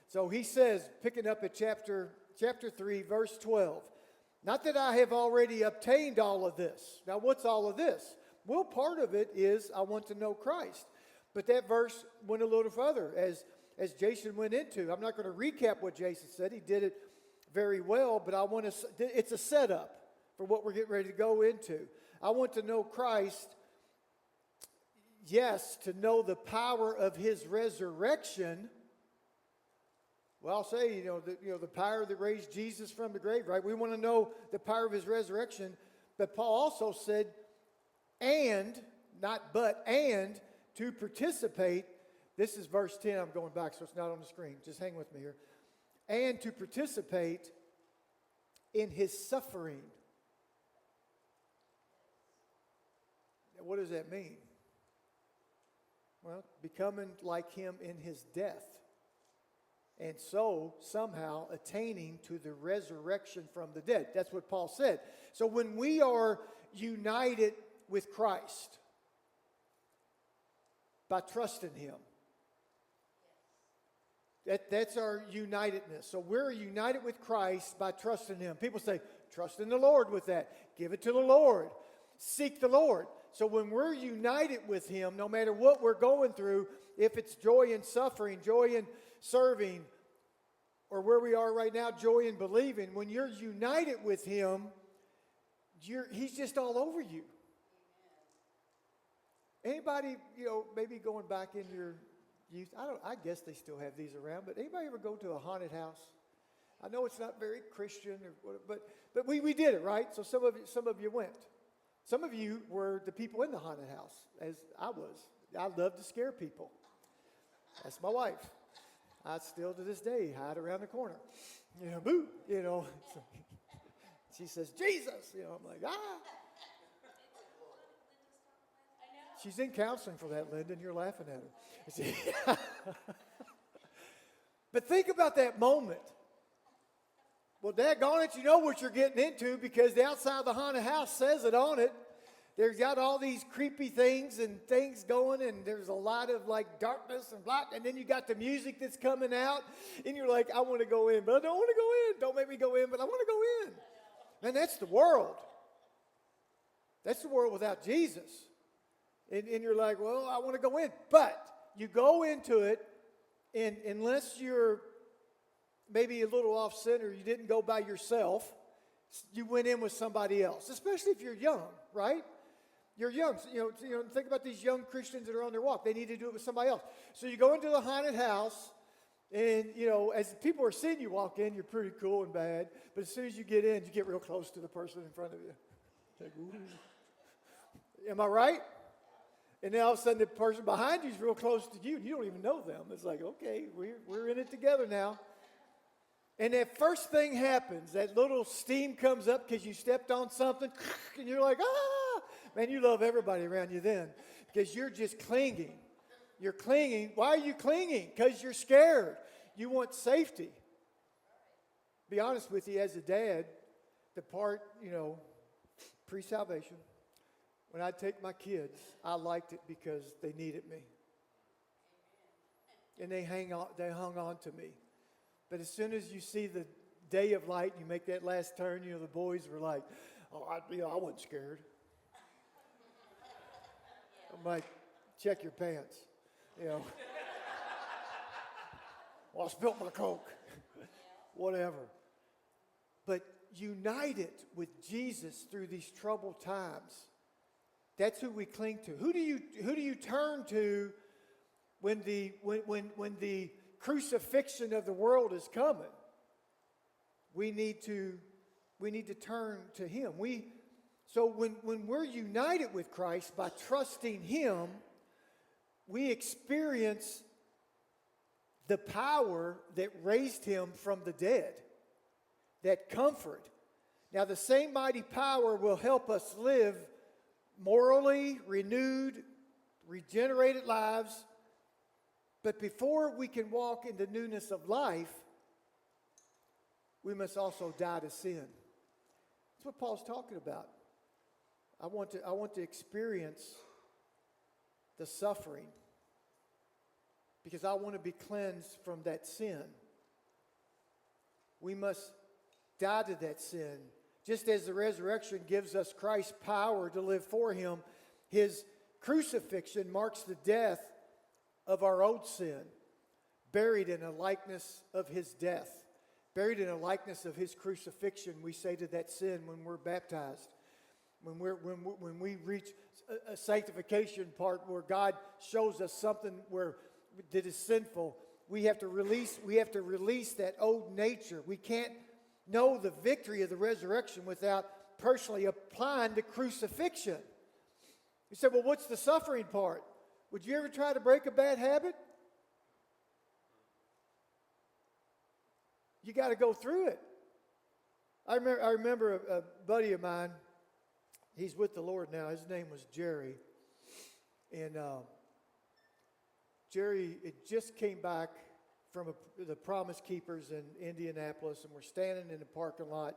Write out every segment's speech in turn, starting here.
So he says, picking up at chapter 3, verse 12, not that I have already obtained all of this. Now, what's all of this? Well, part of it is I want to know Christ. But that verse went a little further, as Jason went into. I'm not going to recap what Jason said. He did it very well, but it's a setup for what we're getting ready to go into. I want to know Christ, yes, to know the power of his resurrection. Well, I'll say, the power that raised Jesus from the grave, right? We want to know the power of his resurrection. But Paul also said, and, not but, and to participate. This is verse 10. I'm going back, so it's not on the screen. Just hang with me here. And to participate in his suffering. Now, what does that mean? Well, becoming like him in his death. And so, somehow, attaining to the resurrection from the dead. That's what Paul said. So when we are united with Christ by trusting him, that's our unitedness. So we're united with Christ by trusting him. People say, trust in the Lord with that. Give it to the Lord. Seek the Lord. So when we're united with him, no matter what we're going through, if it's joy in suffering, joy in serving, or where we are right now, joy in believing, when you're united with him, he's just all over you. Anybody, maybe going back in your youth, I guess they still have these around, but anybody ever go to a haunted house? I know it's not very Christian, but we did it, right? So some of you went. Some of you were the people in the haunted house, as I was. I love to scare people. That's my wife. I still to this day hide around the corner. Boo, She says, Jesus, I'm like, ah. She's in counseling for that, Lyndon. You're laughing at her. But think about that moment. Well, daggone it, you know what you're getting into because the outside of the haunted house says it on it. There's got all these creepy things and things going, and there's a lot of darkness and black, and then you got the music that's coming out, and you're like, I want to go in, but I don't want to go in. Don't make me go in, but I want to go in. Man, that's the world. That's the world without Jesus. And you're like, well, I want to go in. But you go into it, and unless you're maybe a little off-center, you didn't go by yourself, you went in with somebody else, especially if you're young, right? You're young. Think about these young Christians that are on their walk. They need to do it with somebody else. So you go into the haunted house, and, as people are seeing you walk in, you're pretty cool and bad. But as soon as you get in, you get real close to the person in front of you. Like, ooh. Am I right? And then all of a sudden, the person behind you is real close to you, and you don't even know them. It's like, okay, we're in it together now. And that first thing happens, that little steam comes up because you stepped on something, and you're like, ah! Man, you love everybody around you then because you're just clinging. You're clinging. Why are you clinging? Because you're scared. You want safety. Be honest with you, as a dad, the part, pre-salvation, when I'd take my kids, I liked it because they needed me. And they hung on to me. But as soon as you see the day of light, you make that last turn, the boys were like, oh, I wasn't scared. I'm like, check your pants, Well, I spilt my Coke. Whatever. But united with Jesus through these troubled times, that's who we cling to. Who do you turn to when the crucifixion of the world is coming? We need to turn to him. So when we're united with Christ by trusting him, we experience the power that raised him from the dead, that comfort. Now, the same mighty power will help us live morally renewed, regenerated lives. But before we can walk in the newness of life, we must also die to sin. That's what Paul's talking about. I want to experience the suffering because I want to be cleansed from that sin. we must die to that sin. Just as the resurrection gives us Christ's power to live for Him, His crucifixion marks the death of our old sin, buried in a likeness of His death, buried in a likeness of His crucifixion. We say to that sin when we're baptized. When we reach a sanctification part where God shows us something that is sinful, we have to release that old nature. We can't know the victory of the resurrection without personally applying the crucifixion. You say, well, what's the suffering part? Would you ever try to break a bad habit? You got to go through it. I remember a buddy of mine. He's with the Lord now. His name was Jerry. And Jerry just came back from the Promise Keepers in Indianapolis, and we're standing in the parking lot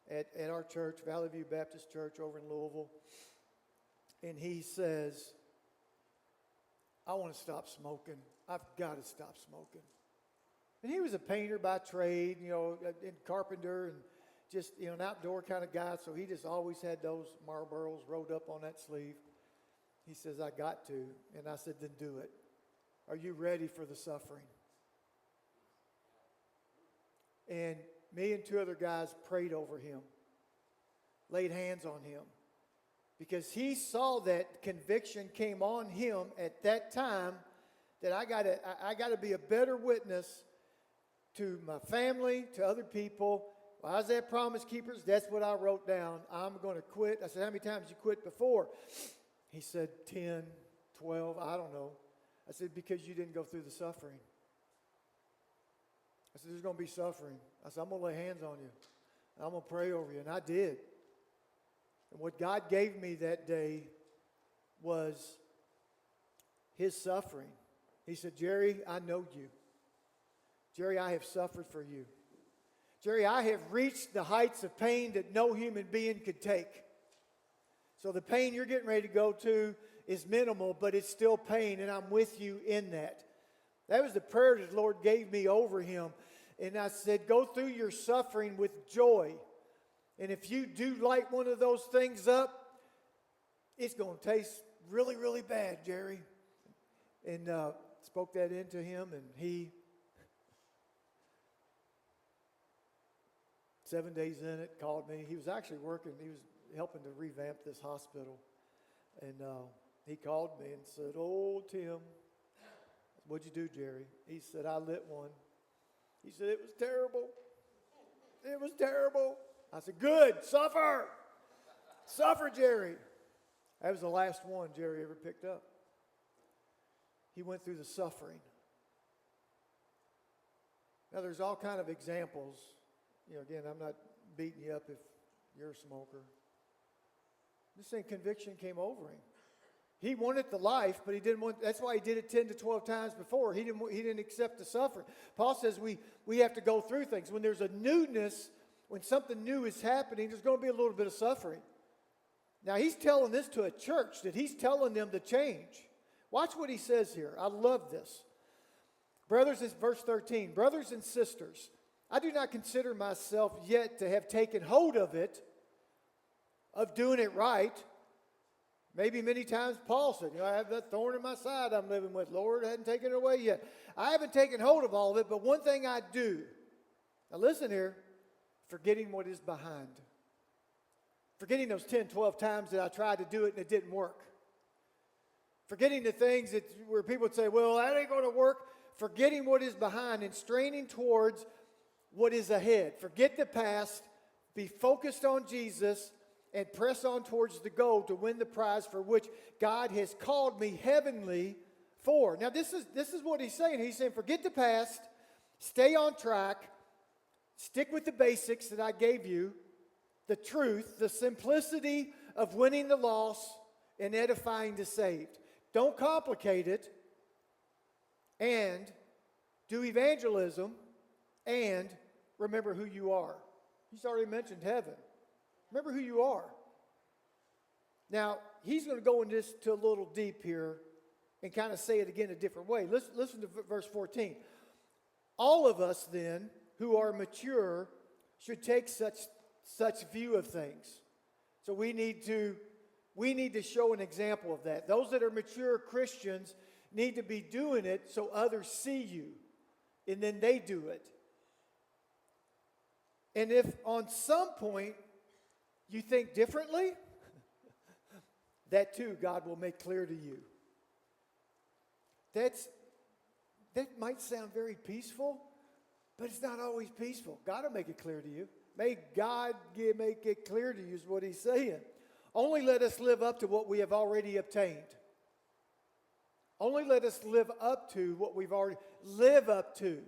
at our church, Valley View Baptist Church over in Louisville. And he says, I want to stop smoking. I've got to stop smoking. And he was a painter by trade, and carpenter, and just, an outdoor kind of guy. So he just always had those Marlboros rolled up on that sleeve. He says, I got to. And I said, then do it. Are you ready for the suffering? And me and two other guys prayed over him, laid hands on him, because he saw that conviction came on him at that time, that I got to be a better witness to my family, to other people. Well, I was at Promise Keepers. That's what I wrote down. I'm going to quit. I said, how many times you quit before? He said, 10, 12, I don't know. I said, because you didn't go through the suffering. I said, there's going to be suffering. I said, I'm going to lay hands on you. I'm going to pray over you. And I did. And what God gave me that day was His suffering. He said, Jerry, I know you. Jerry, I have suffered for you. Jerry, I have reached the heights of pain that no human being could take. So the pain you're getting ready to go to is minimal, but it's still pain, and I'm with you in that. That was the prayer that the Lord gave me over him. And I said, go through your suffering with joy. And if you do light one of those things up, it's going to taste really, really bad, Jerry. And spoke that into him, and he, 7 days in it, called me. He was actually working. He was helping to revamp this hospital. And he called me and said, oh, Tim, what'd you do, Jerry? He said, I lit one. He said, it was terrible. It was terrible. I said, good, suffer. Suffer, Jerry. That was the last one Jerry ever picked up. He went through the suffering. Now, there's all kind of examples. Again, I'm not beating you up if you're a smoker. I'm just saying conviction came over him. He wanted the life, but he didn't want. That's why he did it 10 to 12 times before. He didn't accept the suffering. Paul says we have to go through things. When there's a newness, when something new is happening, there's going to be a little bit of suffering. Now, he's telling this to a church that he's telling them to change. Watch what he says here. I love this. Brothers, it's verse 13. Brothers and sisters, I do not consider myself yet to have taken hold of it, of doing it right. Maybe many times Paul said, I have that thorn in my side I'm living with. Lord, I hadn't taken it away yet. I haven't taken hold of all of it, but one thing I do. Now listen here. Forgetting what is behind. Forgetting those 10, 12 times that I tried to do it and it didn't work. Forgetting the things where people would say, well, that ain't going to work. Forgetting what is behind and straining towards what is ahead. Forget the past. Be focused on Jesus and press on towards the goal to win the prize for which God has called me heavenly for. Now, this is what he's saying. He's saying, forget the past. Stay on track. Stick with the basics that I gave you. The truth, the simplicity of winning the lost and edifying the saved. Don't complicate it. And do evangelism and remember who you are. He's already mentioned heaven. Remember who you are. Now, he's going to go into this to a little deep here and kind of say it again a different way. Listen to verse 14. All of us then who are mature should take such view of things. So we need to show an example of that. Those that are mature Christians need to be doing it so others see you, and then they do it. And if on some point you think differently, that too God will make clear to you. That might sound very peaceful, but it's not always peaceful. God will make it clear to you. May God make it clear to you is what he's saying. Only let us live up to what we have already obtained. Only let us live up to what we've already live up to.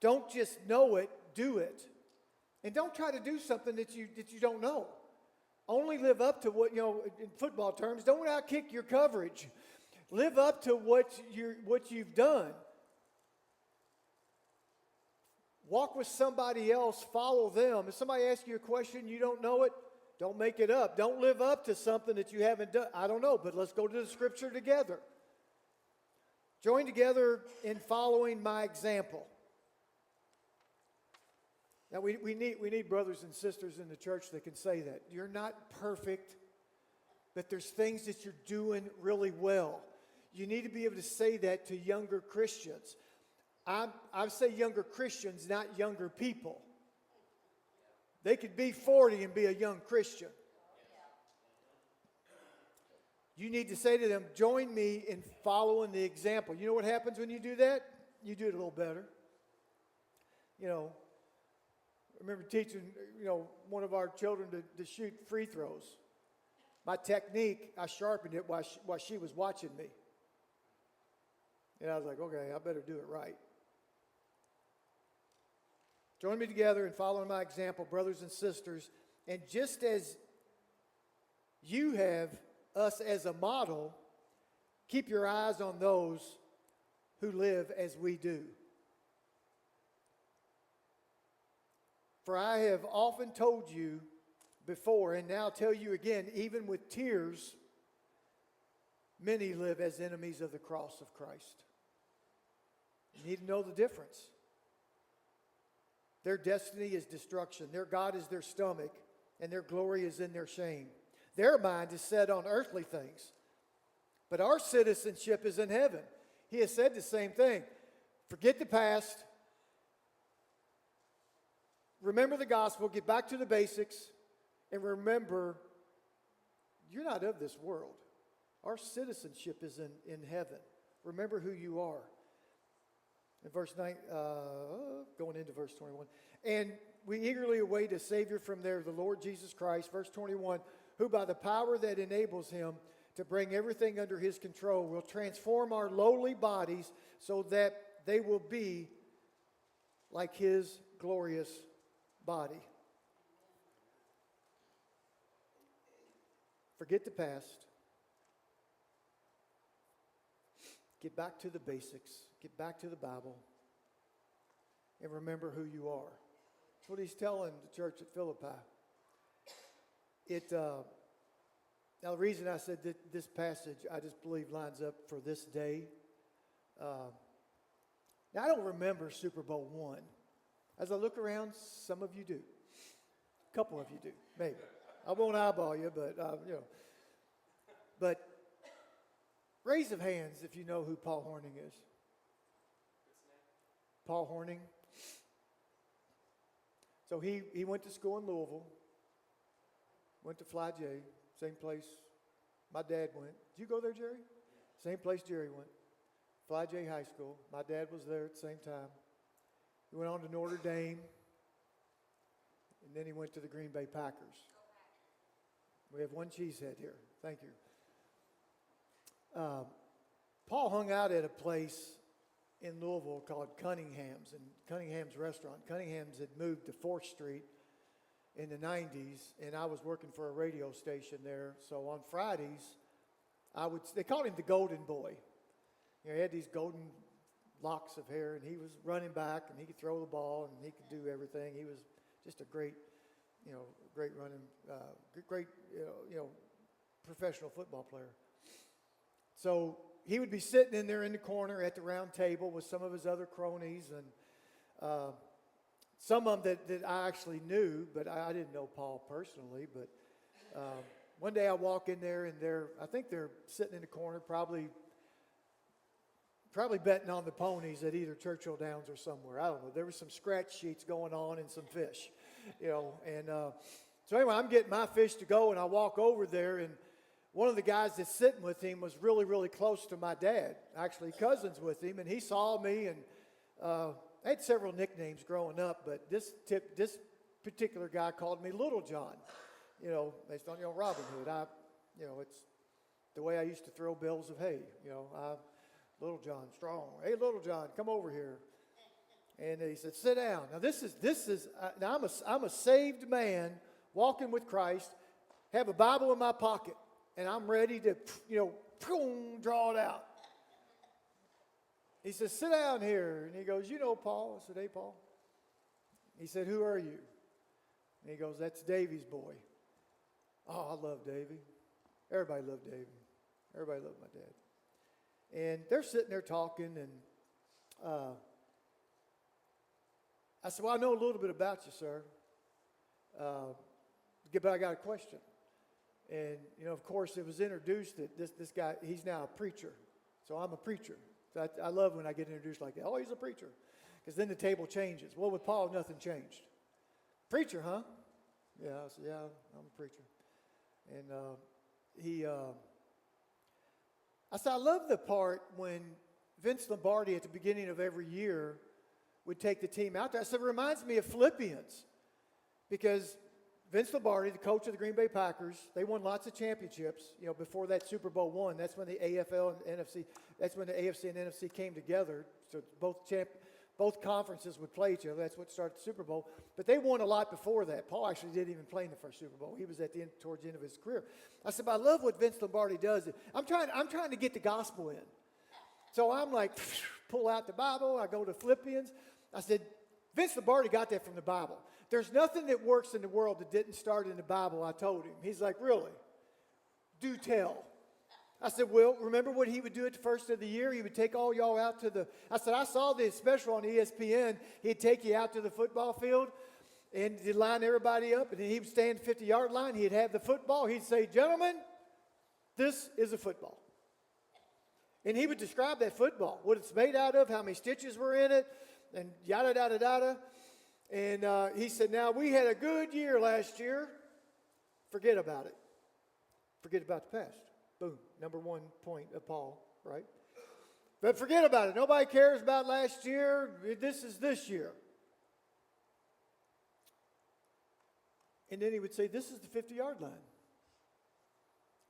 Don't just know it, do it. And don't try to do something that you don't know. Only live up to what, in football terms, don't outkick your coverage. Live up to what you've done. Walk with somebody else, follow them. If somebody asks you a question, you don't know it, don't make it up. Don't live up to something that you haven't done. I don't know, but let's go to the scripture together. Join together in following my example. Now, we need brothers and sisters in the church that can say that. You're not perfect, but there's things that you're doing really well. You need to be able to say that to younger Christians. I say younger Christians, not younger people. They could be 40 and be a young Christian. You need to say to them, join me in following the example. You know what happens when you do that? You do it a little better. I remember teaching, one of our children to shoot free throws. My technique, I sharpened it while she was watching me. And I was like, okay, I better do it right. Join me together in following my example, brothers and sisters. And just as you have us as a model, keep your eyes on those who live as we do. For I have often told you before, and now tell you again, even with tears, many live as enemies of the cross of Christ. You need to know the difference. Their destiny is destruction. Their God is their stomach, and their glory is in their shame. Their mind is set on earthly things, but our citizenship is in heaven. He has said the same thing. Forget the past. Remember the gospel. Get back to the basics. And remember, you're not of this world. Our citizenship is in heaven. Remember who you are. In verse 9, going into verse 21. And we eagerly await a Savior from there, the Lord Jesus Christ. Verse 21, who by the power that enables him to bring everything under his control will transform our lowly bodies so that they will be like his glorious body. Forget the past. Get back to the basics. Get back to the Bible. And remember who you are. That's what he's telling the church at Philippi. Now, the reason I said that this passage, I just believe lines up for this day. Now, I don't remember Super Bowl I. As I look around, some of you do. A couple of you do, maybe. I won't eyeball you, but, But raise of hands if you know who Paul Hornung is. Paul Hornung. So he went to school in Louisville. Went to Fly J, same place my dad went. Did you go there, Jerry? Same place Jerry went. Fly J High School. My dad was there at the same time. He went on to Notre Dame. And then he went to the Green Bay Packers. We have one cheesehead here. Thank you. Paul hung out at a place in Louisville called Cunningham's, and Cunningham's Restaurant. Cunningham's had moved to 4th Street in the 90s, and I was working for a radio station there. So on Fridays, they called him the Golden Boy. He had these golden locks of hair, and he was running back, and he could throw the ball, and he could do everything. He was just a great running, great professional football player. So he would be sitting in there in the corner at the round table with some of his other cronies, and Some of them that I actually knew, but I didn't know Paul personally. But one day I walk in there, and I think they're sitting in the corner, probably betting on the ponies at either Churchill Downs or somewhere. I don't know. There were some scratch sheets going on and some fish, And so anyway, I'm getting my fish to go, and I walk over there, and one of the guys that's sitting with him was really, really close to my dad, actually cousins with him, and he saw me, and I had several nicknames growing up, but this particular guy called me Little John, based on Robin Hood. It's the way I used to throw bales of hay, Little John, strong. Hey, Little John, come over here. And he said, sit down. Now this is. Now I'm a saved man walking with Christ, have a Bible in my pocket, and I'm ready to, draw it out. He says, sit down here. And he goes, Paul. I said, hey, Paul. He said, who are you? And he goes, that's Davy's boy. Oh, I love Davy. Everybody loved Davy. Everybody loved my dad. And they're sitting there talking, and I said, well, I know a little bit about you, sir. But I got a question. And, of course, it was introduced that this guy, he's now a preacher. So I'm a preacher. So I love when I get introduced like that. Oh, he's a preacher. Because then the table changes. Well, with Paul, nothing changed. Preacher, huh? Yeah, I said, yeah, I'm a preacher. And I said, I love the part when Vince Lombardi at the beginning of every year would take the team out there. I said, it reminds me of Philippians. Because Vince Lombardi, the coach of the Green Bay Packers, they won lots of championships, before that Super Bowl one. That's when the AFL and NFC, that's when the AFC and NFC came together. So both conferences would play each other. That's what started the Super Bowl. But they won a lot before that. Paul actually didn't even play in the first Super Bowl. He was towards the end of his career. I said, but I love what Vince Lombardi does. I'm trying to get the gospel in. So I'm like, pull out the Bible. I go to Philippians. I said, Vince Lombardi got that from the Bible. There's nothing that works in the world that didn't start in the Bible, I told him. He's like, really? Do tell. I said, well, remember what he would do at the first of the year? He would take all y'all out to I said, I saw this special on ESPN. He'd take you out to the football field, and he'd line everybody up, and then he would stand 50-yard line. He'd have the football. He'd say, gentlemen, this is a football. And he would describe that football, what it's made out of, how many stitches were in it, and yada, yada, yada. And he said, now, we had a good year last year. Forget about it. Forget about the past. Boom. Number one point of Paul, right? But forget about it. Nobody cares about last year. This is this year. And then he would say, this is the 50-yard line.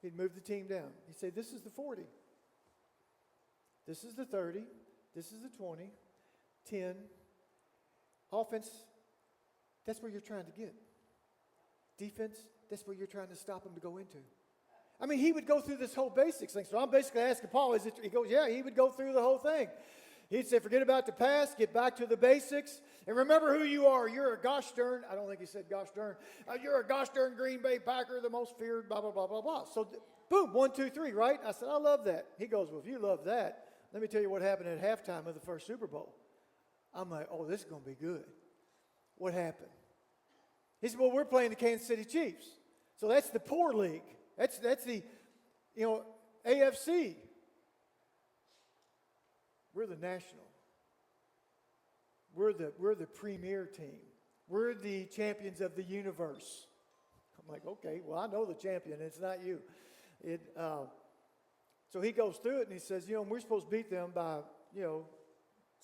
He'd move the team down. He'd say, this is the 40. This is the 30. This is the 20. 10. Offense, that's where you're trying to get. Defense, that's where you're trying to stop them to go into. I mean, he would go through this whole basics thing. So I'm basically asking Paul, he goes, yeah, he would go through the whole thing. He'd say, forget about the past, get back to the basics, and remember who you are. You're a gosh darn, I don't think he said gosh darn, you're a gosh darn Green Bay Packer, the most feared, blah, blah, blah, blah, blah. So boom, 1, 2, 3, right? I said, I love that. He goes, well, if you love that, let me tell you what happened at halftime of the first Super Bowl. I'm like, oh, this is going to be good. What happened? He said, well, we're playing the Kansas City Chiefs. So that's the poor league. That's the, AFC. We're the national. We're the premier team. We're the champions of the universe. I'm like, okay, well, I know the champion. It's not you. So he goes through it and he says, we're supposed to beat them by,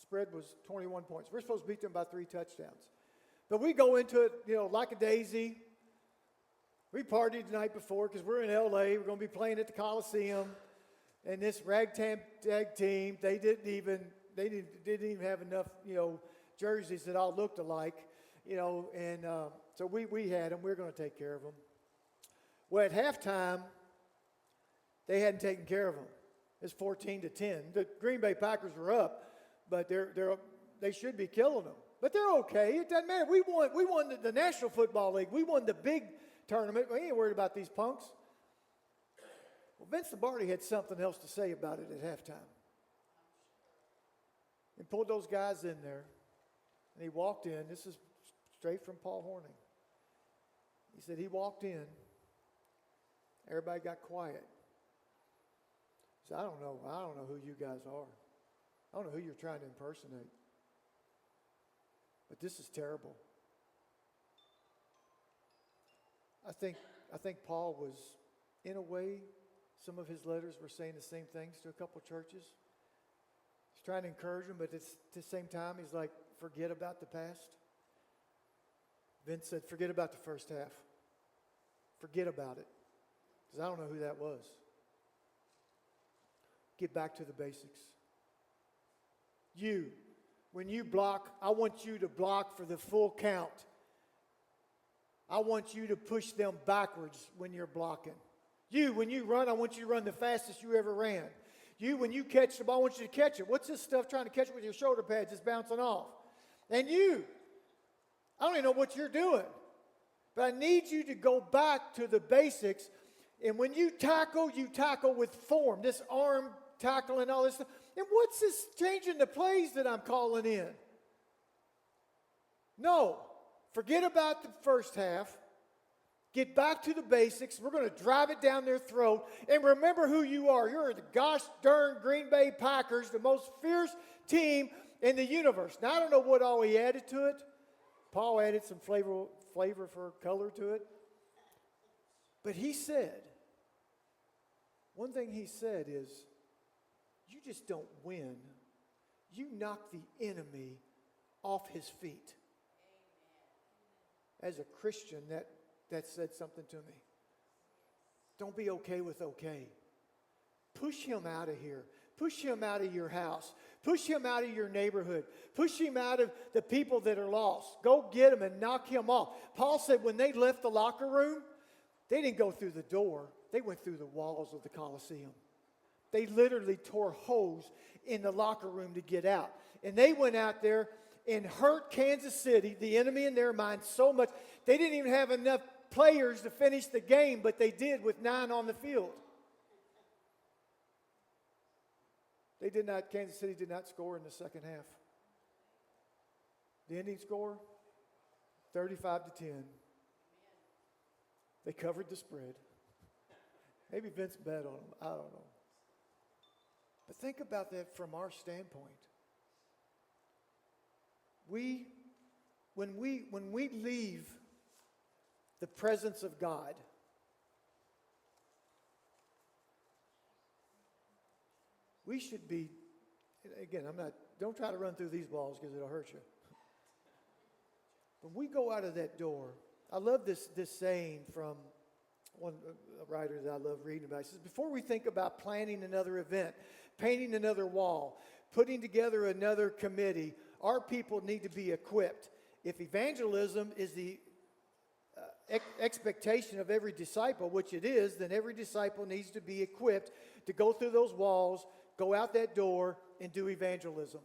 spread was 21 points. We're supposed to beat them by 3 touchdowns. But we go into it, like a daisy. We partied the night before because we're in L.A. We're going to be playing at the Coliseum. And this ragtag team, they didn't even have enough, jerseys that all looked alike, and so we had them. We were going to take care of them. Well, at halftime, they hadn't taken care of them. It's 14-10. The Green Bay Packers were up, but they should be killing them. But they're okay. It doesn't matter. We won the National Football League. We won the big tournament. We ain't worried about these punks. Well, Vince Lombardi had something else to say about it at halftime. And pulled those guys in there And he walked in. This is straight from Paul Horning. He said he walked in. Everybody got quiet. He said, I don't know who you guys are. I don't know who you're trying to impersonate. But this is terrible. I think Paul was, in a way, some of his letters were saying the same things to a couple churches. He's trying to encourage them, but at the same time, he's like, forget about the past. Vince said, forget about the first half. Forget about it. Because I don't know who that was. Get back to the basics. When you block, I want you to block for the full count. I want you to push them backwards when you're blocking. When you run, I want you to run the fastest you ever ran. When you catch the ball, I want you to catch it. What's this stuff trying to catch it with your shoulder pads just bouncing off? And I don't even know what you're doing. But I need you to go back to the basics. And when you tackle with form. This arm tackle and all this stuff. And what's this changing the plays that I'm calling in? No. Forget about the first half. Get back to the basics. We're going to drive it down their throat. And remember who you are. You're the gosh darn Green Bay Packers, the most fierce team in the universe. Now, I don't know what all he added to it. Paul added some flavor for color to it. But he said, one thing he said is, you just don't win. You knock the enemy off his feet. As a Christian, that said something to me. Don't be okay with okay. Push him out of here. Push him out of your house. Push him out of your neighborhood. Push him out of the people that are lost. Go get him and knock him off. Paul said when they left the locker room, they didn't go through the door. They went through the walls of the Colosseum. They literally tore holes in the locker room to get out. And they went out there and hurt Kansas City, the enemy in their mind, so much. They didn't even have enough players to finish the game, but they did with 9 on the field. Kansas City did not score in the second half. The ending score, 35-10. They covered the spread. Maybe Vince bet on them. I don't know. But think about that from our standpoint. When we leave the presence of God, we should be, again, don't try to run through these balls because it'll hurt you. When we go out of that door, I love this saying from one writer that I love reading about. He says, before we think about planning another event, painting another wall, putting together another committee, our people need to be equipped. If evangelism is the expectation of every disciple, which it is, then every disciple needs to be equipped to go through those walls, go out that door, and do evangelism.